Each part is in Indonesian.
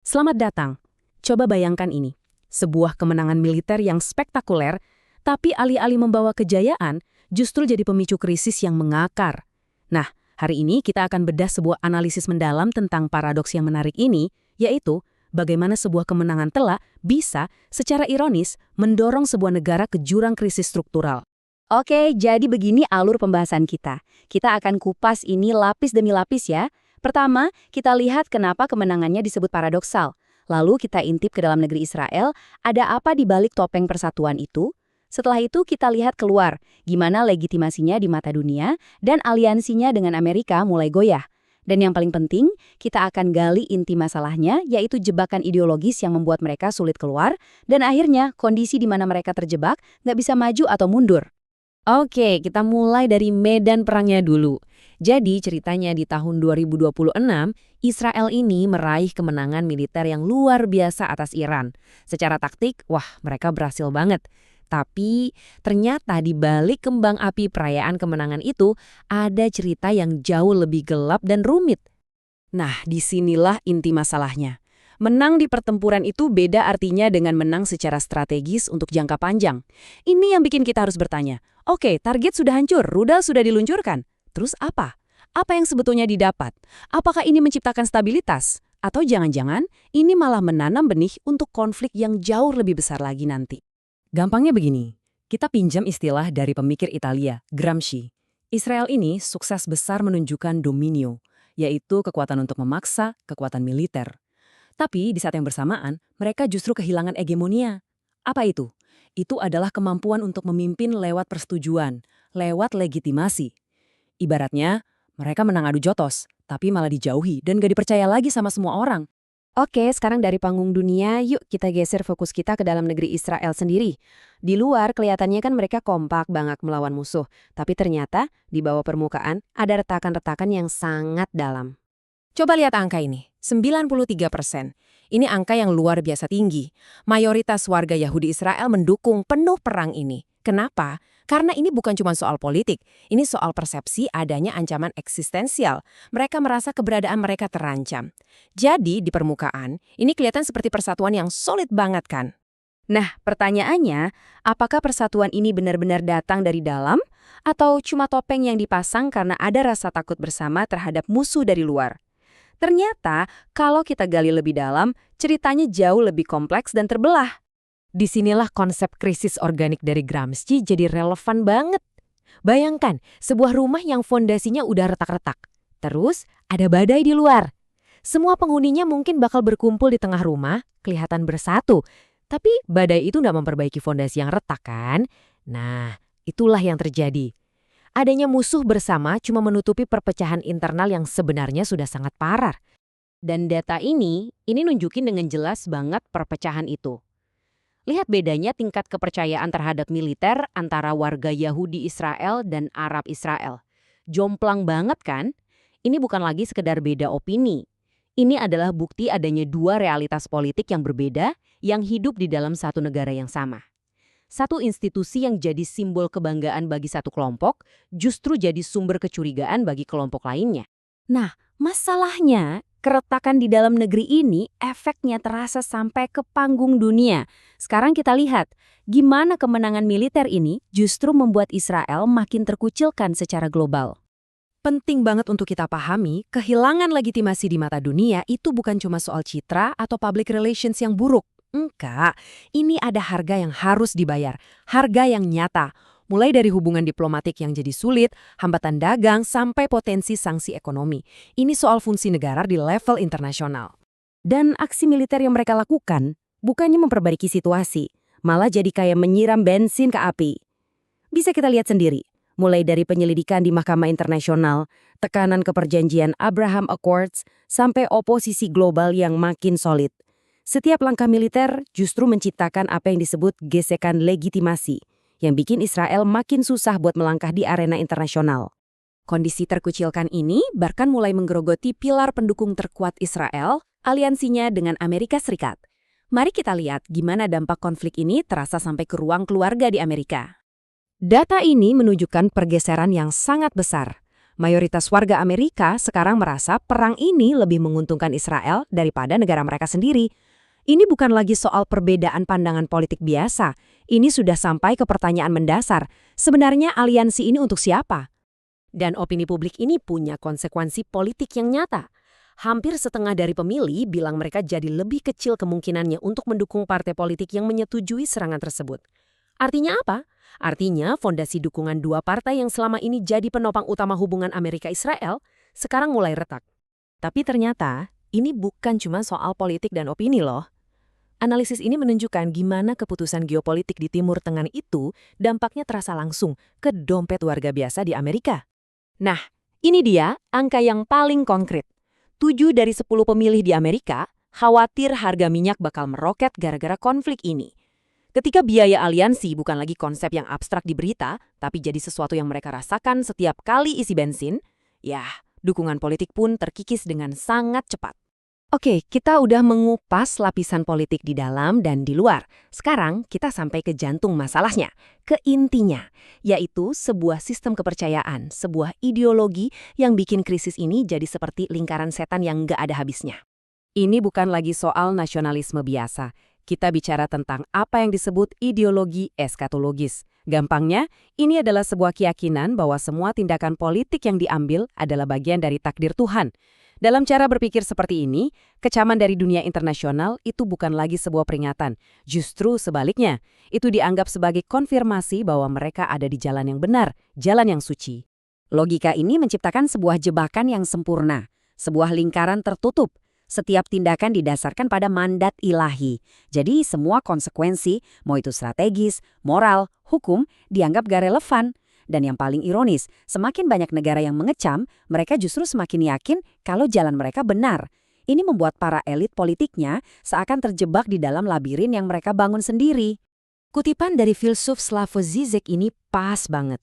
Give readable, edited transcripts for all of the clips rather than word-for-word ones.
Selamat datang. Coba bayangkan ini. Sebuah kemenangan militer yang spektakuler, tapi alih-alih membawa kejayaan, justru jadi pemicu krisis yang mengakar. Nah, hari ini kita akan bedah sebuah analisis mendalam tentang paradoks yang menarik ini, yaitu bagaimana sebuah kemenangan telak bisa, secara ironis, mendorong sebuah negara ke jurang krisis struktural. Oke, jadi begini alur pembahasan kita. Kita akan kupas ini lapis demi lapis ya. Pertama, kita lihat kenapa kemenangannya disebut paradoksal. Lalu kita intip ke dalam negeri Israel, ada apa di balik topeng persatuan itu? Setelah itu kita lihat keluar, gimana legitimasinya di mata dunia, dan aliansinya dengan Amerika mulai goyah. Dan yang paling penting, kita akan gali inti masalahnya, yaitu jebakan ideologis yang membuat mereka sulit keluar, dan akhirnya kondisi di mana mereka terjebak nggak bisa maju atau mundur. Oke, kita mulai dari medan perangnya dulu. Jadi ceritanya di tahun 2026, Israel ini meraih kemenangan militer yang luar biasa atas Iran. Secara taktik, wah mereka berhasil banget. Tapi ternyata di balik kembang api perayaan kemenangan itu, ada cerita yang jauh lebih gelap dan rumit. Nah, disinilah inti masalahnya. Menang di pertempuran itu beda artinya dengan menang secara strategis untuk jangka panjang. Ini yang bikin kita harus bertanya, oke, target sudah hancur, rudal sudah diluncurkan. Terus apa? Apa yang sebetulnya didapat? Apakah ini menciptakan stabilitas? Atau jangan-jangan ini malah menanam benih untuk konflik yang jauh lebih besar lagi nanti? Gampangnya begini, kita pinjam istilah dari pemikir Italia, Gramsci. Israel ini sukses besar menunjukkan dominio, yaitu kekuatan untuk memaksa, kekuatan militer. Tapi di saat yang bersamaan, mereka justru kehilangan hegemonia. Apa itu? Itu adalah kemampuan untuk memimpin lewat persetujuan, lewat legitimasi. Ibaratnya, mereka menang adu jotos, tapi malah dijauhi dan gak dipercaya lagi sama semua orang. Oke, sekarang dari panggung dunia, yuk kita geser fokus kita ke dalam negeri Israel sendiri. Di luar, kelihatannya kan mereka kompak banget melawan musuh. Tapi ternyata, di bawah permukaan, ada retakan-retakan yang sangat dalam. Coba lihat angka ini, 93%. Ini angka yang luar biasa tinggi. Mayoritas warga Yahudi Israel mendukung penuh perang ini. Kenapa? Karena ini bukan cuma soal politik, ini soal persepsi adanya ancaman eksistensial. Mereka merasa keberadaan mereka terancam. Jadi di permukaan, ini kelihatan seperti persatuan yang solid banget kan? Nah, pertanyaannya, apakah persatuan ini benar-benar datang dari dalam? Atau cuma topeng yang dipasang karena ada rasa takut bersama terhadap musuh dari luar? Ternyata, kalau kita gali lebih dalam, ceritanya jauh lebih kompleks dan terbelah. Disinilah konsep krisis organik dari Gramsci jadi relevan banget. Bayangkan, sebuah rumah yang fondasinya udah retak-retak. Terus, ada badai di luar. Semua penghuninya mungkin bakal berkumpul di tengah rumah, kelihatan bersatu. Tapi badai itu nggak memperbaiki fondasi yang retak kan? Nah, itulah yang terjadi. Adanya musuh bersama cuma menutupi perpecahan internal yang sebenarnya sudah sangat parah. Dan data ini nunjukin dengan jelas banget perpecahan itu. Lihat bedanya tingkat kepercayaan terhadap militer antara warga Yahudi Israel dan Arab Israel. Jomplang banget kan? Ini bukan lagi sekedar beda opini. Ini adalah bukti adanya dua realitas politik yang berbeda yang hidup di dalam satu negara yang sama. Satu institusi yang jadi simbol kebanggaan bagi satu kelompok, justru jadi sumber kecurigaan bagi kelompok lainnya. Nah, masalahnya, keretakan di dalam negeri ini efeknya terasa sampai ke panggung dunia. Sekarang kita lihat, gimana kemenangan militer ini justru membuat Israel makin terkucilkan secara global. Penting banget untuk kita pahami, kehilangan legitimasi di mata dunia itu bukan cuma soal citra atau public relations yang buruk. Enggak, ini ada harga yang harus dibayar, harga yang nyata. Mulai dari hubungan diplomatik yang jadi sulit, hambatan dagang, sampai potensi sanksi ekonomi. Ini soal fungsi negara di level internasional. Dan aksi militer yang mereka lakukan, bukannya memperbaiki situasi, malah jadi kayak menyiram bensin ke api. Bisa kita lihat sendiri, mulai dari penyelidikan di Mahkamah Internasional, tekanan ke perjanjian Abraham Accords, sampai oposisi global yang makin solid. Setiap langkah militer justru menciptakan apa yang disebut gesekan legitimasi, yang bikin Israel makin susah buat melangkah di arena internasional. Kondisi terkucilkan ini bahkan mulai menggerogoti pilar pendukung terkuat Israel, aliansinya dengan Amerika Serikat. Mari kita lihat gimana dampak konflik ini terasa sampai ke ruang keluarga di Amerika. Data ini menunjukkan pergeseran yang sangat besar. Mayoritas warga Amerika sekarang merasa perang ini lebih menguntungkan Israel daripada negara mereka sendiri. Ini bukan lagi soal perbedaan pandangan politik biasa. Ini sudah sampai ke pertanyaan mendasar. Sebenarnya aliansi ini untuk siapa? Dan opini publik ini punya konsekuensi politik yang nyata. Hampir setengah dari pemilih bilang mereka jadi lebih kecil kemungkinannya untuk mendukung partai politik yang menyetujui serangan tersebut. Artinya apa? Artinya fondasi dukungan dua partai yang selama ini jadi penopang utama hubungan Amerika-Israel sekarang mulai retak. Tapi ternyata ini bukan cuma soal politik dan opini loh. Analisis ini menunjukkan gimana keputusan geopolitik di Timur Tengah itu dampaknya terasa langsung ke dompet warga biasa di Amerika. Nah, ini dia angka yang paling konkret. 7 dari 10 pemilih di Amerika khawatir harga minyak bakal meroket gara-gara konflik ini. Ketika biaya aliansi bukan lagi konsep yang abstrak di berita, tapi jadi sesuatu yang mereka rasakan setiap kali isi bensin, ya, dukungan politik pun terkikis dengan sangat cepat. Oke, kita udah mengupas lapisan politik di dalam dan di luar. Sekarang kita sampai ke jantung masalahnya, ke intinya, yaitu sebuah sistem kepercayaan, sebuah ideologi yang bikin krisis ini jadi seperti lingkaran setan yang nggak ada habisnya. Ini bukan lagi soal nasionalisme biasa. Kita bicara tentang apa yang disebut ideologi eskatologis. Gampangnya, ini adalah sebuah keyakinan bahwa semua tindakan politik yang diambil adalah bagian dari takdir Tuhan. Dalam cara berpikir seperti ini, kecaman dari dunia internasional itu bukan lagi sebuah peringatan. Justru sebaliknya, itu dianggap sebagai konfirmasi bahwa mereka ada di jalan yang benar, jalan yang suci. Logika ini menciptakan sebuah jebakan yang sempurna, sebuah lingkaran tertutup. Setiap tindakan didasarkan pada mandat ilahi. Jadi semua konsekuensi, mau itu strategis, moral, hukum, dianggap gak relevan. Dan yang paling ironis, semakin banyak negara yang mengecam, mereka justru semakin yakin kalau jalan mereka benar. Ini membuat para elit politiknya seakan terjebak di dalam labirin yang mereka bangun sendiri. Kutipan dari filsuf Slavoj Žižek ini pas banget.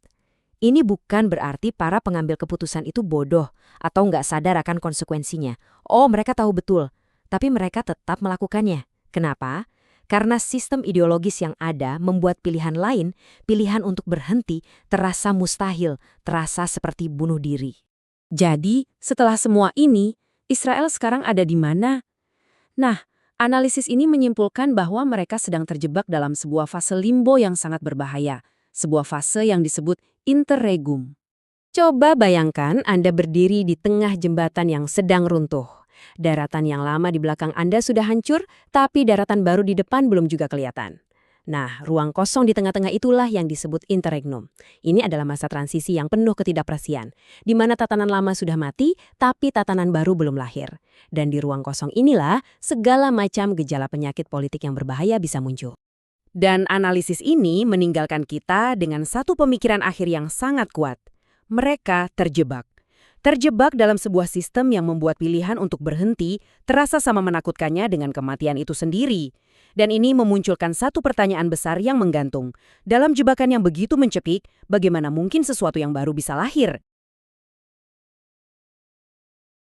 Ini bukan berarti para pengambil keputusan itu bodoh atau nggak sadar akan konsekuensinya. Oh, mereka tahu betul, tapi mereka tetap melakukannya. Kenapa? Karena sistem ideologis yang ada membuat pilihan lain, pilihan untuk berhenti, terasa mustahil, terasa seperti bunuh diri. Jadi, setelah semua ini, Israel sekarang ada di mana? Nah, analisis ini menyimpulkan bahwa mereka sedang terjebak dalam sebuah fase limbo yang sangat berbahaya, sebuah fase yang disebut interregum. Coba bayangkan Anda berdiri di tengah jembatan yang sedang runtuh. Daratan yang lama di belakang Anda sudah hancur, tapi daratan baru di depan belum juga kelihatan. Nah, ruang kosong di tengah-tengah itulah yang disebut interregnum. Ini adalah masa transisi yang penuh ketidakpastian, di mana tatanan lama sudah mati, tapi tatanan baru belum lahir. Dan di ruang kosong inilah segala macam gejala penyakit politik yang berbahaya bisa muncul. Dan analisis ini meninggalkan kita dengan satu pemikiran akhir yang sangat kuat. Mereka terjebak. Terjebak dalam sebuah sistem yang membuat pilihan untuk berhenti terasa sama menakutkannya dengan kematian itu sendiri. Dan ini memunculkan satu pertanyaan besar yang menggantung. Dalam jebakan yang begitu mencekik, bagaimana mungkin sesuatu yang baru bisa lahir?